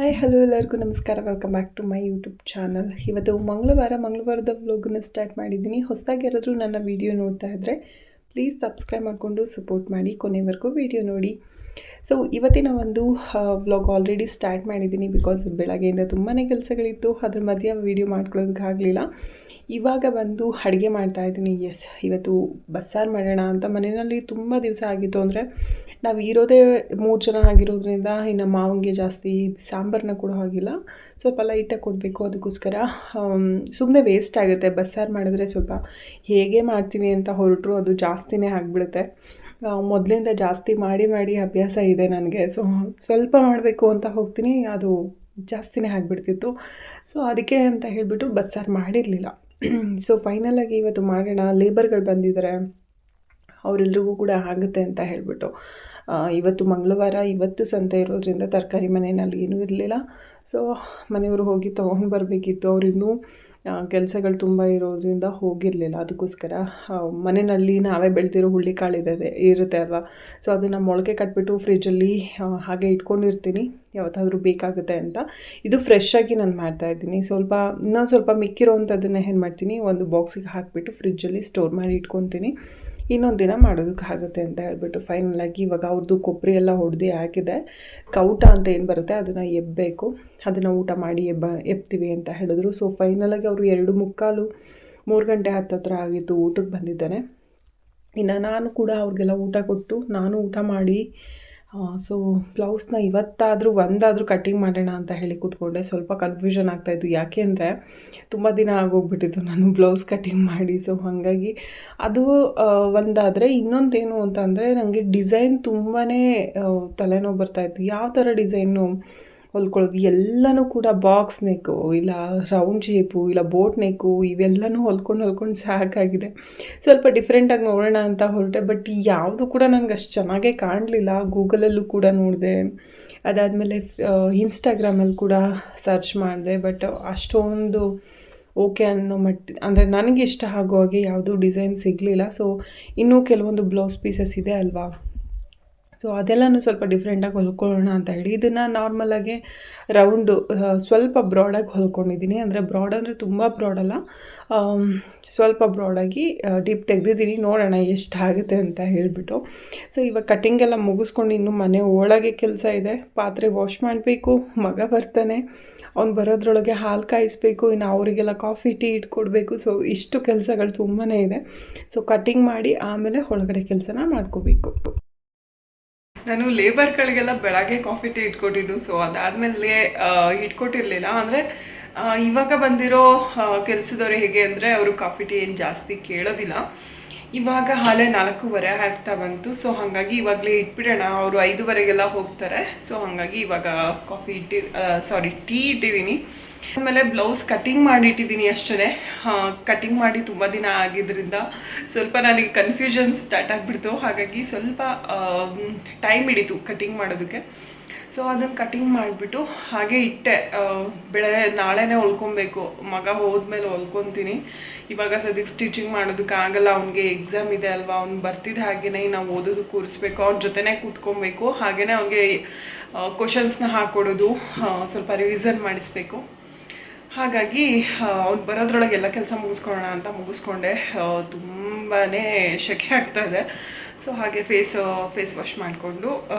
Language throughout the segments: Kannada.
ಹಾಯ್ ಹಲೋ ಎಲ್ಲರಿಗೂ ನಮಸ್ಕಾರ. Welcome back to my YouTube channel. ಇವತ್ತು ಮಂಗಳವಾರದ ವ್ಲಾಗನ್ನು ಸ್ಟಾರ್ಟ್ ಮಾಡಿದ್ದೀನಿ. ಹೊಸದಾಗಿ ಯಾರಾದರೂ ನನ್ನ ವಿಡಿಯೋ ನೋಡ್ತಾ ಇದ್ದರೆ ಪ್ಲೀಸ್ ಸಬ್ಸ್ಕ್ರೈಬ್ ಮಾಡಿಕೊಂಡು ಸಪೋರ್ಟ್ ಮಾಡಿ, ಕೊನೆವರೆಗೂ ವಿಡಿಯೋ ನೋಡಿ. ಸೊ ಇವತ್ತಿನ ಒಂದು ವ್ಲಾಗ್ ಆಲ್ರೆಡಿ ಸ್ಟಾರ್ಟ್ ಮಾಡಿದ್ದೀನಿ. ಬಿಕಾಸ್ ಬೆಳಗ್ಗೆಯಿಂದ ತುಂಬಾ ಕೆಲಸಗಳಿತ್ತು, ಅದ್ರ ಮಧ್ಯೆ ವಿಡಿಯೋ ಮಾಡ್ಕೊಳ್ಳೋದಕ್ಕಾಗಲಿಲ್ಲ. ಇವಾಗ ಬಂದು ಅಡುಗೆ ಮಾಡ್ತಾಯಿದ್ದೀನಿ. ಇವತ್ತು ಬಸ್ಸಾರು ಮಾಡೋಣ ಅಂತ. ಮನೆಯಲ್ಲಿ ತುಂಬ ದಿವಸ ಆಗಿತ್ತು. ಅಂದರೆ ನಾವು ಇರೋದೇ 3 ಜನ ಆಗಿರೋದ್ರಿಂದ ಇನ್ನು ಮಾವಂಗೆ ಜಾಸ್ತಿ ಸಾಂಬಾರನ್ನ ಕೊಡೋ ಹಾಗಿಲ್ಲ, ಸ್ವಲ್ಪ ಲೈಟಾಗಿ ಕೊಡಬೇಕು. ಅದಕ್ಕೋಸ್ಕರ ಸುಮ್ಮನೆ ವೇಸ್ಟ್ ಆಗುತ್ತೆ. ಬಸ್ಸಾರು ಮಾಡಿದ್ರೆ ಸ್ವಲ್ಪ ಹೇಗೆ ಮಾಡ್ತೀನಿ ಅಂತ ಹೊರಟರು ಅದು ಜಾಸ್ತಿನೇ ಆಗಿಬಿಡುತ್ತೆ. ಮೊದಲಿಂದ ಜಾಸ್ತಿ ಮಾಡಿ ಮಾಡಿ ಅಭ್ಯಾಸ ಇದೆ ನನಗೆ. ಸೊ ಸ್ವಲ್ಪ ಮಾಡಬೇಕು ಅಂತ ಹೋಗ್ತೀನಿ, ಅದು ಜಾಸ್ತಿನೇ ಆಗಿಬಿಡ್ತಿತ್ತು. ಸೊ ಅದಕ್ಕೆ ಅಂತ ಹೇಳಿಬಿಟ್ಟು ಬಸ್ಸಾರು ಮಾಡಿರಲಿಲ್ಲ. ಸೊ ಫೈನಲಾಗಿ ಇವತ್ತು ಮಾಡೋಣ. ಲೇಬರ್ಗಳು ಬಂದಿದ್ದಾರೆ, ಅವರೆಲ್ರಿಗೂ ಕೂಡ ಆಗುತ್ತೆ ಅಂತ ಹೇಳಿಬಿಟ್ಟು. ಇವತ್ತು ಮಂಗಳವಾರ, ಇವತ್ತು ಸಂತೆ ಇರೋದ್ರಿಂದ ತರಕಾರಿ ಮನೆಯಲ್ಲಿ ಏನೂ ಇರಲಿಲ್ಲ. ಸೊ ಮನೆಯವರು ಹೋಗಿ ತೊಗೊಂಡು ಬರಬೇಕಿತ್ತು. ಅವರಿನ್ನೂ ಕೆಲಸಗಳು ತುಂಬ ಇರೋದ್ರಿಂದ ಹೋಗಿರಲಿಲ್ಲ. ಅದಕ್ಕೋಸ್ಕರ ಮನೆಯಲ್ಲಿ ನಾವೇ ಬೆಳೆದಿರೋ ಹುಳ್ಳಿಕಾಳು ಇರುತ್ತೆ ಅಲ್ವಾ. ಸೊ ಅದನ್ನು ಮೊಳಕೆ ಕಟ್ಬಿಟ್ಟು ಫ್ರಿಜ್ಜಲ್ಲಿ ಹಾಗೆ ಇಟ್ಕೊಂಡಿರ್ತೀನಿ, ಯಾವತ್ತಾದರೂ ಬೇಕಾಗುತ್ತೆ ಅಂತ. ಇದು ಫ್ರೆಶ್ಶಾಗಿ ನಾನು ಮಾಡ್ತಾಯಿದ್ದೀನಿ. ಇನ್ನೊಂದು ಸ್ವಲ್ಪ ಮಿಕ್ಕಿರೋವಂಥದ್ದನ್ನು ಏನು ಮಾಡ್ತೀನಿ, ಒಂದು ಬಾಕ್ಸಿಗೆ ಹಾಕಿಬಿಟ್ಟು ಫ್ರಿಜ್ಜಲ್ಲಿ ಸ್ಟೋರ್ ಮಾಡಿ ಇಟ್ಕೊತೀನಿ. ಇನ್ನೊಂದು ದಿನ ಮಾಡೋದಕ್ಕಾಗುತ್ತೆ ಅಂತ ಹೇಳ್ಬಿಟ್ಟು ಫೈನಲಾಗಿ ಇವಾಗ ಅವ್ರದ್ದು ಕೊಬ್ಬರಿ ಎಲ್ಲ ಹೊಡೆದು ಹಾಕಿದೆ. ಕೌಟ ಅಂತ ಏನು ಬರುತ್ತೆ ಅದನ್ನು ಎಬ್ಬಬೇಕು, ಅದನ್ನು ಊಟ ಮಾಡಿ ಎಬ್ತೀವಿ ಅಂತ ಹೇಳಿದ್ರು. ಸೊ ಫೈನಲಾಗಿ ಅವರು 2:45, 3 ಗಂಟೆ ಹತ್ತತ್ರ ಆಗಿತ್ತು ಊಟಕ್ಕೆ ಬಂದಿದ್ದಾನೆ. ಇನ್ನು ನಾನು ಕೂಡ ಅವ್ರಿಗೆಲ್ಲ ಊಟ ಕೊಟ್ಟು ನಾನು ಊಟ ಮಾಡಿ ಸೊ ಬ್ಲೌಸ್ನ ಇವತ್ತಾದರೂ ಒಂದಾದರೂ ಕಟ್ಟಿಂಗ್ ಮಾಡೋಣ ಅಂತ ಹೇಳಿ ಕೂತ್ಕೊಂಡೆ. ಸ್ವಲ್ಪ ಕನ್ಫ್ಯೂಷನ್ ಆಗ್ತಾಯಿತ್ತು, ಯಾಕೆ ಅಂದರೆ ತುಂಬ ದಿನ ಆಗೋಗ್ಬಿಟ್ಟಿತ್ತು ನಾನು ಬ್ಲೌಸ್ ಕಟ್ಟಿಂಗ್ ಮಾಡಿ. ಸೊ ಹಾಗಾಗಿ ಅದು ಒಂದಾದರೆ, ಇನ್ನೊಂದೇನು ಅಂತಂದರೆ ನನಗೆ ಡಿಸೈನ್ ತುಂಬಾ ತಲೆನೋವು ಬರ್ತಾಯಿತ್ತು. ಯಾವ ಥರ ಡಿಸೈನು ಹೊಲ್ಕೊಳ್ಳೋದು, ಎಲ್ಲನೂ ಕೂಡ ಬಾಕ್ಸ್ ನೆಕ್ಕು, ಇಲ್ಲ ರೌಂಡ್ ಶೇಪು, ಇಲ್ಲ ಬೋಟ್ ನೆಕ್ಕು, ಇವೆಲ್ಲನೂ ಹೊಲ್ಕೊಂಡು ಸಾಕಾಗಿದೆ. ಸ್ವಲ್ಪ ಡಿಫ್ರೆಂಟಾಗಿ ನೋಡೋಣ ಅಂತ ಹೊರಟೆ. ಬಟ್ ಯಾವುದು ಕೂಡ ನನಗೆ ಅಷ್ಟು ಚೆನ್ನಾಗೇ ಕಾಣಲಿಲ್ಲ. ಗೂಗಲಲ್ಲೂ ಕೂಡ ನೋಡಿದೆ, ಅದಾದಮೇಲೆ ಇನ್ಸ್ಟಾಗ್ರಾಮಲ್ಲಿ ಕೂಡ ಸರ್ಚ್ ಮಾಡಿದೆ. ಬಟ್ ಅಷ್ಟೊಂದು ಓಕೆ ಅನ್ನೋ ಅಂದರೆ ನನಗೆ ಇಷ್ಟ ಆಗೋ ಹಾಗೆ ಯಾವುದೂ ಡಿಸೈನ್ ಸಿಗಲಿಲ್ಲ. ಸೊ ಇನ್ನೂ ಕೆಲವೊಂದು ಬ್ಲೌಸ್ ಪೀಸಸ್ ಇದೆ ಅಲ್ವಾ, ಸೊ ಅದೆಲ್ಲನೂ ಸ್ವಲ್ಪ ಡಿಫ್ರೆಂಟಾಗಿ ಹೊಲ್ಕೊಳ್ಳೋಣ ಅಂತ ಹೇಳಿ ಇದನ್ನು ನಾರ್ಮಲಾಗಿ ರೌಂಡು ಸ್ವಲ್ಪ ಬ್ರಾಡಾಗಿ ಹೊಲ್ಕೊಂಡಿದ್ದೀನಿ. ಅಂದರೆ ಬ್ರಾಡ್ ಅಂದರೆ ತುಂಬ ಬ್ರಾಡಲ್ಲ, ಸ್ವಲ್ಪ ಬ್ರಾಡಾಗಿ ಡೀಪ್ ತೆಗೆದಿದ್ದೀನಿ. ನೋಡೋಣ ಎಷ್ಟಾಗುತ್ತೆ ಅಂತ ಹೇಳಿಬಿಟ್ಟು. ಸೊ ಇವಾಗ ಕಟ್ಟಿಂಗೆಲ್ಲ ಮುಗಿಸ್ಕೊಂಡು ಇನ್ನು ಮನೆ ಒಳಗೆ ಕೆಲಸ ಇದೆ. ಪಾತ್ರೆ ವಾಶ್ ಮಾಡಬೇಕು, ಮಗ ಬರ್ತಾನೆ, ಅವ್ನು ಬರೋದ್ರೊಳಗೆ ಹಾಲು ಕಾಯಿಸ್ಬೇಕು, ಇನ್ನು ಅವರಿಗೆಲ್ಲ ಕಾಫಿ ಟೀ ಇಟ್ಕೊಡ್ಬೇಕು. ಸೊ ಇಷ್ಟು ಕೆಲಸಗಳು ತುಂಬಾ ಇದೆ. ಸೊ ಕಟ್ಟಿಂಗ್ ಮಾಡಿ ಆಮೇಲೆ ಒಳಗಡೆ ಕೆಲಸನ ಮಾಡ್ಕೋಬೇಕು. ನಾನು ಲೇಬರ್ಗಳಿಗೆಲ್ಲ ಬೆಳಗ್ಗೆ ಕಾಫಿ ಟೀ ಇಟ್ಕೊಟ್ಟಿದ್ದು. ಸೊ ಅದಾದಮೇಲೆ ಇಟ್ಕೊಟ್ಟಿರಲಿಲ್ಲ. ಅಂದರೆ ಇವಾಗ ಬಂದಿರೋ ಕೆಲಸದವ್ರು ಹೇಗೆ ಅಂದರೆ ಅವರು ಕಾಫಿ ಟೀ ಏನು ಜಾಸ್ತಿ ಕೇಳೋದಿಲ್ಲ. ಇವಾಗ ಹಾಲೆ 4:15 ಆಗ್ತಾ ಬಂತು. ಸೊ ಹಾಗಾಗಿ ಇವಾಗಲೇ ಇಟ್ಬಿಡೋಣ, ಅವರು 5:15ಗೆಲ್ಲ ಹೋಗ್ತಾರೆ. ಸೊ ಹಾಗಾಗಿ ಇವಾಗ ಟೀ ಇಟ್ಟಿದ್ದೀನಿ. ಆಮೇಲೆ ಬ್ಲೌಸ್ ಕಟ್ಟಿಂಗ್ ಮಾಡಿ ಇಟ್ಟಿದ್ದೀನಿ ಅಷ್ಟೇ. ಕಟ್ಟಿಂಗ್ ಮಾಡಿ ತುಂಬ ದಿನ ಆಗಿದ್ದರಿಂದ ಸ್ವಲ್ಪ ನನಗೆ ಕನ್ಫ್ಯೂಷನ್ ಸ್ಟಾರ್ಟ್ ಆಗಿಬಿಡ್ತು. ಹಾಗಾಗಿ ಸ್ವಲ್ಪ ಟೈಮ್ ಹಿಡಿತು ಕಟ್ಟಿಂಗ್ ಮಾಡೋದಕ್ಕೆ. ಸೊ ಅದನ್ನು ಕಟ್ಟಿಂಗ್ ಮಾಡಿಬಿಟ್ಟು ಹಾಗೆ ಇಟ್ಟೆ. ನಾಳೆನೇ ಹೊಲ್ಕೊಬೇಕು, ಮಗ ಹೋದ್ಮೇಲೆ ಹೊಲ್ಕೊತೀನಿ. ಇವಾಗ ಸದ್ಯಕ್ಕೆ ಸ್ಟಿಚಿಂಗ್ ಮಾಡೋದಕ್ಕಾಗಲ್ಲ, ಅವ್ನಿಗೆ ಎಕ್ಸಾಮ್ ಇದೆ ಅಲ್ವಾ. ಅವ್ನು ಬರ್ತಿದ್ದ ಹಾಗೆಯೇ ನಾವು ಓದೋದು ಕೂರಿಸ್ಬೇಕು, ಅವ್ನ ಜೊತೆನೇ ಕೂತ್ಕೊಬೇಕು. ಹಾಗೆಯೇ ಅವ್ನಿಗೆ ಕ್ವಶನ್ಸ್ನ ಹಾಕ್ಕೊಡೋದು, ಸ್ವಲ್ಪ ರಿವಿಸನ್ ಮಾಡಿಸ್ಬೇಕು. ಹಾಗಾಗಿ ಅವ್ನು ಬರೋದ್ರೊಳಗೆ ಎಲ್ಲ ಕೆಲಸ ಮುಗಿಸ್ಕೊಳ್ಳೋಣ ಅಂತ ಮುಗಿಸ್ಕೊಂಡೆ. ತುಂಬಾ ಶೆಕೆ ಆಗ್ತಾಯಿದೆ. ಸೊ ಹಾಗೆ ಫೇಸ್ ವಾಶ್ ಮಾಡಿಕೊಂಡು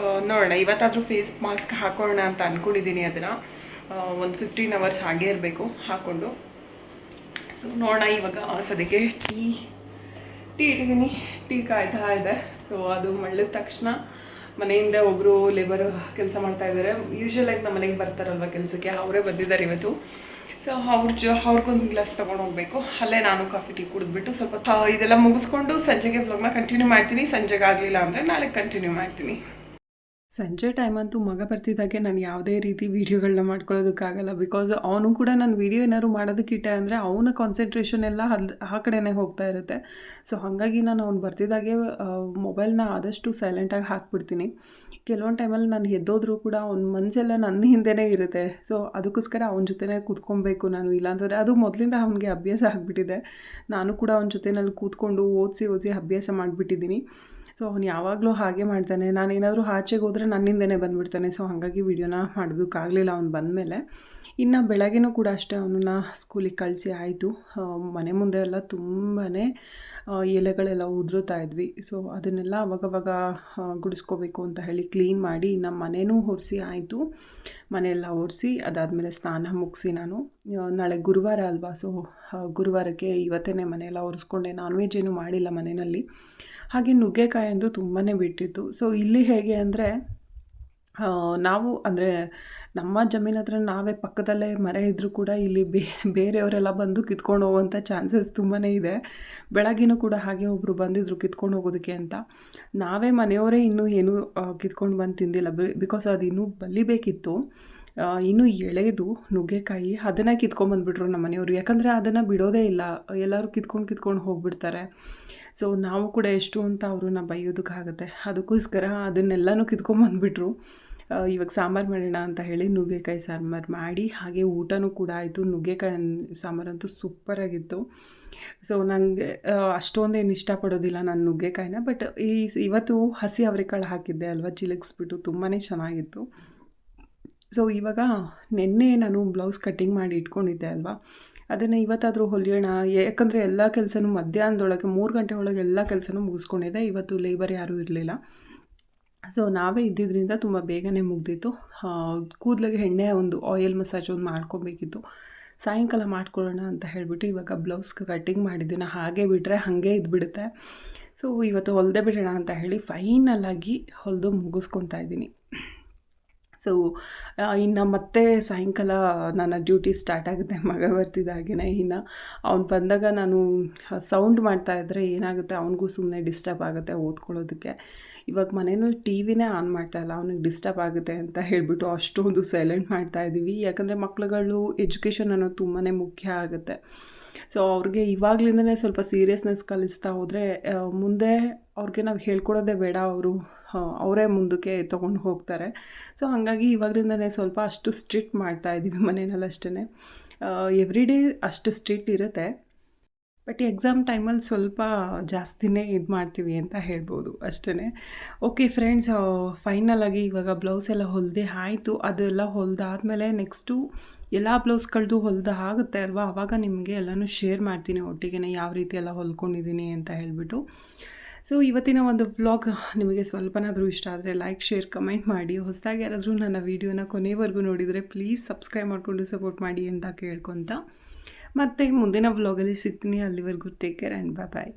ನೋಡೋಣ, ಇವತ್ತಾದರೂ ಫೇಸ್ ಮಾಸ್ಕ್ ಹಾಕೋಣ ಅಂತ ಅಂದ್ಕೊಂಡಿದ್ದೀನಿ. ಅದನ್ನು ಒಂದು 15 hours ಹಾಗೇ ಇರಬೇಕು ಹಾಕ್ಕೊಂಡು. ಸೊ ನೋಡೋಣ. ಇವಾಗ ಸದ್ಯಕ್ಕೆ ಟೀ ಇಟ್ಟಿದ್ದೀನಿ, ಟೀ ಕಾಯ್ತಾ ಇದೆ. ಸೊ ಅದು ಮಳ್ಳಿದ ತಕ್ಷಣ ಮನೆಯಿಂದ ಒಬ್ಬರು ಲೇಬರ್ ಕೆಲಸ ಮಾಡ್ತಾಯಿದ್ದಾರೆ. ಯೂಶ್ವಲಾಗಿ ನಮ್ಮ ಮನೆಗೆ ಬರ್ತಾರಲ್ವ ಕೆಲಸಕ್ಕೆ, ಅವರೇ ಬಂದಿದ್ದಾರೆ ಇವತ್ತು. ಸೊ ಅವ್ರಿಗೊಂದು ಗ್ಲಾಸ್ ತೊಗೊಂಡು ಹೋಗಬೇಕು. ಅಲ್ಲೇ ನಾನು ಕಾಫಿ ಟೀ ಕುಡಿದ್ಬಿಟ್ಟು ಸ್ವಲ್ಪ ಇದೆಲ್ಲ ಮುಗಿಸ್ಕೊಂಡು ಸಂಜೆಗೆ ವ್ಲಾಗ್ನ ಕಂಟಿನ್ಯೂ ಮಾಡ್ತೀನಿ. ಸಂಜೆಗೆ ಆಗಲಿಲ್ಲ ಅಂದರೆ ನಾಳೆ ಕಂಟಿನ್ಯೂ ಮಾಡ್ತೀನಿ. ಸಂಜೆ ಟೈಮ್ ಅಂತೂ ಮಗ ಬರ್ತಿದ್ದಾಗೆ ನಾನು ಯಾವುದೇ ರೀತಿ ವೀಡಿಯೋಗಳನ್ನ ಮಾಡ್ಕೊಳ್ಳೋದಕ್ಕಾಗಲ್ಲ. ಬಿಕಾಸ್ ಅವನು ಕೂಡ ನಾನು ವೀಡಿಯೋ ಏನಾದ್ರು ಮಾಡೋದಕ್ಕಿಟ್ಟೆ ಅಂದರೆ ಅವನ ಕಾನ್ಸಂಟ್ರೇಷನ್ ಎಲ್ಲ ಆ ಕಡೆನೇ ಹೋಗ್ತಾ ಇರುತ್ತೆ. ಸೊ ಹಾಗಾಗಿ ನಾನು ಅವ್ನು ಬರ್ತಿದ್ದಾಗೆ ಮೊಬೈಲ್ನ ಆದಷ್ಟು ಸೈಲೆಂಟಾಗಿ ಹಾಕ್ಬಿಡ್ತೀನಿ. ಕೆಲವೊಂದು ಟೈಮಲ್ಲಿ ನಾನು ಎದ್ದೋದ್ರೂ ಕೂಡ ಅವ್ನ ಮನಸ್ಸೆಲ್ಲ ನನ್ನ ಹಿಂದೆನೇ ಇರುತ್ತೆ. ಸೊ ಅದಕ್ಕೋಸ್ಕರ ಅವನ ಜೊತೆನೇ ಕೂತ್ಕೊಬೇಕು ನಾನು. ಇಲ್ಲಾಂದರೆ ಅದು ಮೊದಲಿಂದ ಅವನಿಗೆ ಅಭ್ಯಾಸ ಆಗಿಬಿಟ್ಟಿದೆ. ನಾನು ಕೂಡ ಅವನ ಜೊತೆಯಲ್ಲಿ ಕೂತ್ಕೊಂಡು ಓದಿಸಿ ಅಭ್ಯಾಸ ಮಾಡಿಬಿಟ್ಟಿದ್ದೀನಿ. ಸೊ ಅವನು ಯಾವಾಗಲೂ ಹಾಗೆ ಮಾಡ್ತಾನೆ. ನಾನೇನಾದರೂ ಆಚೆಗೆ ಹೋದರೆ ನನ್ನಿಂದನೇ ಬಂದುಬಿಡ್ತಾನೆ. ಸೊ ಹಾಗಾಗಿ ವೀಡಿಯೋನ ಮಾಡೋದಕ್ಕಾಗಲಿಲ್ಲ ಅವ್ನು ಬಂದಮೇಲೆ. ಇನ್ನು ಬೆಳಗ್ಗೆನೂ ಕೂಡ ಅಷ್ಟೇ ಅವನನ್ನ ಸ್ಕೂಲಿಗೆ ಕಳಿಸಿ ಆಯಿತು. ಮನೆ ಮುಂದೆ ಎಲ್ಲ ತುಂಬಾ ಎಲೆಗಳೆಲ್ಲ ಉದುರುತ್ತಾ ಇದ್ವಿ. ಸೊ ಅದನ್ನೆಲ್ಲ ಅವಾಗವಾಗ ಗುಡಿಸ್ಕೋಬೇಕು ಅಂತ ಹೇಳಿ ಕ್ಲೀನ್ ಮಾಡಿ ನಮ್ಮ ಮನೆಯೂ ಒರೆಸಿ ಆಯಿತು. ಮನೆಯೆಲ್ಲ ಒರೆಸಿ ಅದಾದಮೇಲೆ ಸ್ನಾನ ಮುಗಿಸಿ ನಾನು ನಾಳೆ ಗುರುವಾರ ಅಲ್ವಾ, ಸೊ ಗುರುವಾರಕ್ಕೆ ಇವತ್ತೇ ಮನೆಯೆಲ್ಲ ಒರೆಸ್ಕೊಂಡೆ. ನಾನ್ ವೆಜ್ ಏನೂ ಮಾಡಿಲ್ಲ ಮನೆಯಲ್ಲಿ. ಹಾಗೆ ನುಗ್ಗೆಕಾಯಿ ಅಂತೂ ತುಂಬಾ ಬಿಟ್ಟಿತ್ತು. ಸೊ ಇಲ್ಲಿ ಹೇಗೆ ಅಂದರೆ ನಾವು ಅಂದರೆ ನಮ್ಮ ಜಮೀನು ಹತ್ರ ನಾವೇ ಪಕ್ಕದಲ್ಲೇ ಮರ ಇದ್ದರೂ ಕೂಡ ಇಲ್ಲಿ ಬೇರೆಯವರೆಲ್ಲ ಬಂದು ಕಿತ್ಕೊಂಡು ಹೋಗುವಂಥ ಚಾನ್ಸಸ್ ತುಂಬಾ ಇದೆ. ಬೆಳಗ್ಗೆನೂ ಕೂಡ ಹಾಗೆ ಒಬ್ಬರು ಬಂದಿದ್ದರು ಕಿತ್ಕೊಂಡು ಹೋಗೋದಕ್ಕೆ ಅಂತ. ನಾವೇ ಮನೆಯವರೇ ಇನ್ನೂ ಏನೂ ಕಿತ್ಕೊಂಡು ಬಂದು ತಿಂದಿಲ್ಲ. ಬಿಕಾಸ್ ಅದು ಇನ್ನೂ ಬಲಿಬೇಕಿತ್ತು. ಇನ್ನೂ ಎಳೆದು ನುಗ್ಗೆಕಾಯಿ ಅದನ್ನು ಕಿತ್ಕೊಂಡ್ಬಂದುಬಿಟ್ರು ನಮ್ಮ ಮನೆಯವರು. ಯಾಕಂದರೆ ಅದನ್ನು ಬಿಡೋದೇ ಇಲ್ಲ, ಎಲ್ಲರೂ ಕಿತ್ಕೊಂಡು ಹೋಗ್ಬಿಡ್ತಾರೆ. ಸೊ ನಾವು ಕೂಡ ಎಷ್ಟು ಅಂತ ಅವ್ರನ್ನ ಬೈಯೋದಕ್ಕಾಗುತ್ತೆ. ಅದಕ್ಕೋಸ್ಕರ ಅದನ್ನೆಲ್ಲನೂ ಕಿತ್ಕೊಂಡ್ಬಂದುಬಿಟ್ರು. ಇವಾಗ ಸಾಂಬಾರು ಮಾಡೋಣ ಅಂತ ಹೇಳಿ ನುಗ್ಗೆಕಾಯಿ ಸಾಂಬಾರು ಮಾಡಿ, ಹಾಗೆ ಊಟನೂ ಕೂಡ ಆಯಿತು. ನುಗ್ಗೆಕಾಯಿ ಸಾಂಬಾರಂತೂ ಸೂಪರಾಗಿತ್ತು. ಸೊ ನನಗೆ ಅಷ್ಟೊಂದೇನು ಇಷ್ಟಪಡೋದಿಲ್ಲ ನಾನು ನುಗ್ಗೆಕಾಯಿನ, ಬಟ್ ಇವತ್ತು ಹಸಿ ಅವರೆಕಾಳು ಹಾಕಿದ್ದೆ ಅಲ್ವಾ, ಚಿಲಕ್ಸ್ಬಿಟ್ಟು ತುಂಬಾ ಚೆನ್ನಾಗಿತ್ತು. ಸೊ ಇವಾಗ ನೆನ್ನೆ ನಾನು ಬ್ಲೌಸ್ ಕಟ್ಟಿಂಗ್ ಮಾಡಿ ಇಟ್ಕೊಂಡಿದ್ದೆ ಅಲ್ವಾ, ಅದನ್ನು ಇವತ್ತಾದರೂ ಹೊಲಿಯೋಣ. ಯಾಕಂದರೆ ಎಲ್ಲ ಕೆಲಸನೂ ಮಧ್ಯಾಹ್ನದೊಳಗೆ 3 ಗಂಟೆ ಒಳಗೆ ಎಲ್ಲ ಕೆಲಸನೂ ಮುಗಿಸ್ಕೊಂಡಿದ್ದೆ. ಇವತ್ತು ಲೇಬರ್ ಯಾರೂ ಇರಲಿಲ್ಲ. ಸೊ ನಾವೇ ಇದ್ದಿದ್ದರಿಂದ ತುಂಬ ಬೇಗನೆ ಮುಗ್ದಿತ್ತು. ಕೂದಲಿಗೆ ಎಣ್ಣೆ ಒಂದು ಆಯಿಲ್ ಮಸಾಜ್ ಒಂದು ಮಾಡ್ಕೊಬೇಕಿತ್ತು. ಸಾಯಂಕಾಲ ಮಾಡ್ಕೊಳ್ಳೋಣ ಅಂತ ಹೇಳಿಬಿಟ್ಟು ಇವಾಗ ಬ್ಲೌಸ್ ಕಟ್ಟಿಂಗ್ ಮಾಡಿದ್ದೀನಿ. ಹಾಗೆ ಬಿಟ್ಟರೆ ಹಾಗೆ ಇದ್ಬಿಡುತ್ತೆ. ಸೊ ಇವತ್ತು ಹೊಲಿದೇ ಬಿಡೋಣ ಅಂತ ಹೇಳಿ ಫೈನಲಾಗಿ ಹೊಲಿದು ಮುಗಿಸ್ಕೊತಾ ಇದ್ದೀನಿ. ಸೊ ಇನ್ನು ಮತ್ತೆ ಸಾಯಂಕಾಲ ನನ್ನ ಡ್ಯೂಟಿ ಸ್ಟಾರ್ಟ್ ಆಗುತ್ತೆ. ಮಗ ಬರ್ತಿದ್ದಾಗೇ ಇನ್ನು ಅವ್ನು ಬಂದಾಗ ನಾನು ಸೌಂಡ್ ಮಾಡ್ತಾಯಿದ್ರೆ ಏನಾಗುತ್ತೆ, ಅವನಿಗೂ ಸುಮ್ಮನೆ ಡಿಸ್ಟರ್ಬ್ ಆಗುತ್ತೆ ಓದ್ಕೊಳ್ಳೋದಕ್ಕೆ. ಇವಾಗ ಮನೆಯಲ್ಲಿ ಟಿ ವಿನೇ ಆನ್ ಮಾಡ್ತಾಯಿಲ್ಲ, ಅವನಿಗೆ ಡಿಸ್ಟರ್ಬ್ ಆಗುತ್ತೆ ಅಂತ ಹೇಳಿಬಿಟ್ಟು ಅಷ್ಟೊಂದು ಸೈಲೆಂಟ್ ಮಾಡ್ತಾಯಿದ್ದೀವಿ. ಯಾಕಂದರೆ ಮಕ್ಳುಗಳು ಎಜುಕೇಷನ್ ಅನ್ನೋದು ತುಂಬಾ ಮುಖ್ಯ ಆಗುತ್ತೆ. ಸೊ ಅವ್ರಿಗೆ ಇವಾಗಲಿಂದನೇ ಸ್ವಲ್ಪ ಸೀರಿಯಸ್ನೆಸ್ ಕಲಿಸ್ತಾ ಹೋದರೆ ಮುಂದೆ ಅವ್ರಿಗೆ ನಾವು ಹೇಳ್ಕೊಡೋದೇ ಬೇಡ, ಅವರೇ ಮುಂದಕ್ಕೆ ತೊಗೊಂಡು ಹೋಗ್ತಾರೆ. ಸೊ ಹಾಗಾಗಿ ಇವಾಗಲಿಂದನೇ ಸ್ವಲ್ಪ ಅಷ್ಟು ಸ್ಟ್ರಿಕ್ಟ್ ಮಾಡ್ತಾಯಿದ್ದೀವಿ ಮನೆಯಲ್ಲಿ ಅಷ್ಟೇ. ಎವ್ರಿ ಡೇ ಅಷ್ಟು ಸ್ಟ್ರಿಕ್ಟ್ ಇರುತ್ತೆ, ಬಟ್ ಎಕ್ಸಾಮ್ ಟೈಮಲ್ಲಿ ಸ್ವಲ್ಪ ಜಾಸ್ತಿನೇ ಇದು ಮಾಡ್ತೀವಿ ಅಂತ ಹೇಳ್ಬೋದು ಅಷ್ಟೇ. ಓಕೆ ಫ್ರೆಂಡ್ಸ್, ಫೈನಲಾಗಿ ಇವಾಗ ಬ್ಲೌಸ್ ಎಲ್ಲ ಹೊಲಿದೆ ಆಯಿತು. ಅದೆಲ್ಲ ಹೊಲಿದಾದ್ಮೇಲೆ ನೆಕ್ಸ್ಟು ಎಲ್ಲ ಬ್ಲೌಸ್ಗಳದ್ದು ಹೊಲಿದ ಆಗುತ್ತೆ ಅಲ್ವಾ, ಆವಾಗ ನಿಮಗೆ ಎಲ್ಲನೂ ಶೇರ್ ಮಾಡ್ತೀನಿ ಒಟ್ಟಿಗೆ ಯಾವ ರೀತಿ ಎಲ್ಲ ಹೊಲ್ಕೊಂಡಿದ್ದೀನಿ ಅಂತ ಹೇಳಿಬಿಟ್ಟು. ಸೊ ಇವತ್ತಿನ ಒಂದು ವ್ಲಾಗ್ ನಿಮಗೆ ಸ್ವಲ್ಪನಾದರೂ ಇಷ್ಟ ಆದರೆ ಲೈಕ್, ಶೇರ್, ಕಮೆಂಟ್ ಮಾಡಿ. ಹೊಸದಾಗಿ ಯಾರಾದರೂ ನನ್ನ ವೀಡಿಯೋನ ಕೊನೆವರೆಗೂ ನೋಡಿದರೆ ಪ್ಲೀಸ್ ಸಬ್ಸ್ಕ್ರೈಬ್ ಮಾಡಿಕೊಂಡು ಸಪೋರ್ಟ್ ಮಾಡಿ ಅಂತ ಕೇಳ್ಕೊತ ಮತ್ತೆ ಮುಂದಿನ ವ್ಲಾಗಲ್ಲಿ ಸಿಗ್ತೀನಿ. ಅಲ್ಲಿವರೆಗೂ ಟೇಕ್ ಕೇರ್ ಆ್ಯಂಡ್ ಬಾಯ್.